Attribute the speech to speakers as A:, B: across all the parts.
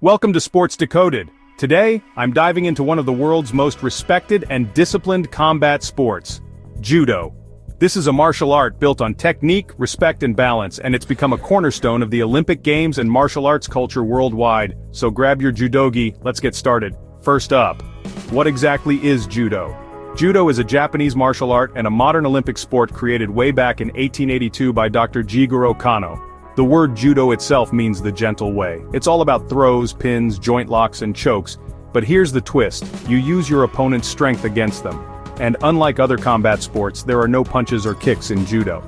A: Welcome to Sports Decoded. Today, I'm diving into one of the world's most respected and disciplined combat sports, Judo. This is a martial art built on technique, respect, and balance, and it's become a cornerstone of the Olympic Games and martial arts culture worldwide. So grab your judogi, let's get started. First up, what exactly is Judo? Judo is a Japanese martial art and a modern Olympic sport created way back in 1882 by Dr. Jigoro Kano. The word judo itself means the gentle way. It's all about throws, pins, joint locks, and chokes. But here's the twist, you use your opponent's strength against them. And unlike other combat sports, there are no punches or kicks in judo.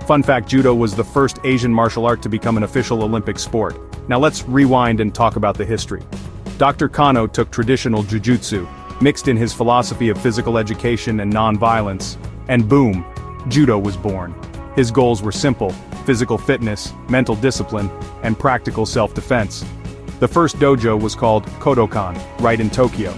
A: Fun fact, judo was the first Asian martial art to become an official Olympic sport. Now let's rewind and talk about the history. Dr. Kano took traditional jujutsu, mixed in his philosophy of physical education and non-violence, and boom, judo was born. His goals were simple: physical fitness, mental discipline, and practical self-defense. The first dojo was called Kodokan, right in Tokyo.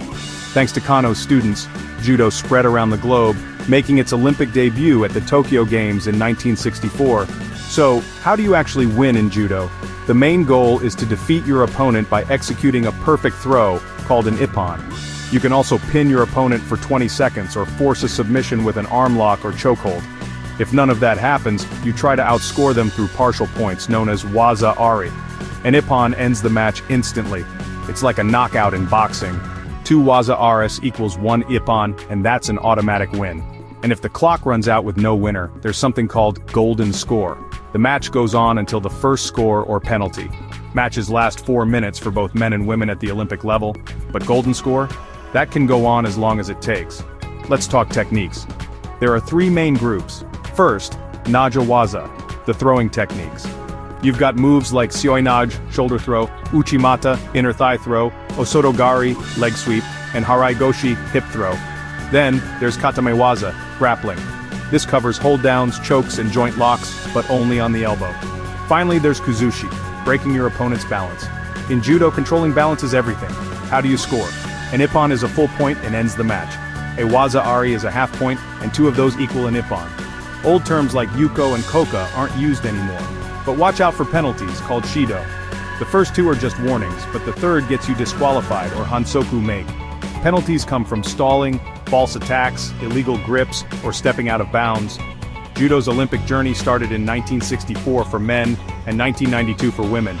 A: Thanks to Kano's students, judo spread around the globe, making its Olympic debut at the Tokyo Games in 1964. So, how do you actually win in judo? The main goal is to defeat your opponent by executing a perfect throw, called an Ippon. You can also pin your opponent for 20 seconds or force a submission with an arm lock or chokehold. If none of that happens, you try to outscore them through partial points known as waza-ari. An Ippon ends the match instantly. It's like a knockout in boxing. 2 waza-aris equals 1 Ippon, and that's an automatic win. And if the clock runs out with no winner, there's something called golden score. The match goes on until the first score or penalty. Matches last 4 minutes for both men and women at the Olympic level, but golden score? That can go on as long as it takes. Let's talk techniques. There are 3 main groups. First, Naja Waza, the throwing techniques. You've got moves like Seoi-nage, shoulder throw, Uchimata, inner thigh throw, Osotogari, leg sweep, and Harai-goshi, hip throw. Then, there's Katame Waza, grappling. This covers hold downs, chokes, and joint locks, but only on the elbow. Finally, there's Kuzushi, breaking your opponent's balance. In judo, controlling balance is everything. How do you score? An Ippon is a full point and ends the match. A waza-ari is a half point, and 2 of those equal an Ippon. Old terms like yuko and koka aren't used anymore. But watch out for penalties, called shido. The first 2 are just warnings, but the third gets you disqualified, or hansoku make. Penalties come from stalling, false attacks, illegal grips, or stepping out of bounds. Judo's Olympic journey started in 1964 for men and 1992 for women.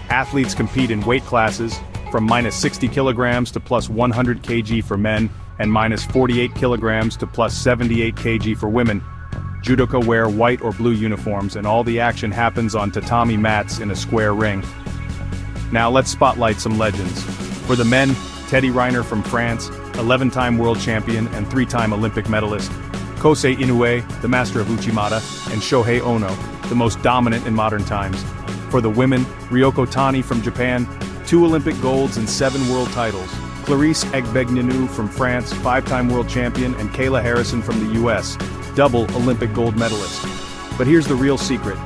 A: Athletes compete in weight classes, from minus 60 kilograms to plus 100 kg for men, and minus 48 kilograms to plus 78 kg for women. Judoka wear white or blue uniforms, and all the action happens on tatami mats in a square ring. Now let's spotlight some legends. For the men, Teddy Riner from France, 11-time world champion and 3-time Olympic medalist. Kosei Inoue, the master of Uchimata, and Shohei Ono, the most dominant in modern times. For the women, Ryoko Tani from Japan, 2 Olympic golds and 7 world titles. Clarisse Egbegnanu from France, 5-time world champion, and Kayla Harrison from the US, double Olympic gold medalist. But here's the real secret.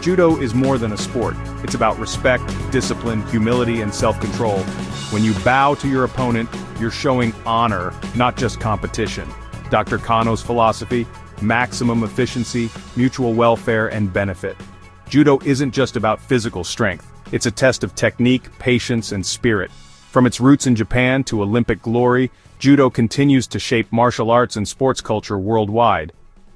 A: Judo is more than a sport. It's about respect, discipline, humility, and self-control. When you bow to your opponent, you're showing honor, not just competition. Dr. Kano's philosophy: maximum efficiency, mutual welfare, and benefit. Judo isn't just about physical strength. It's a test of technique, patience, and spirit. From its roots in Japan to Olympic glory, Judo continues to shape martial arts and sports culture worldwide.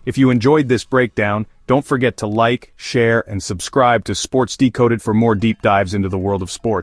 A: If you enjoyed this breakdown, don't forget to like, share, and subscribe to Sports Decoded for more deep dives into the world of sports.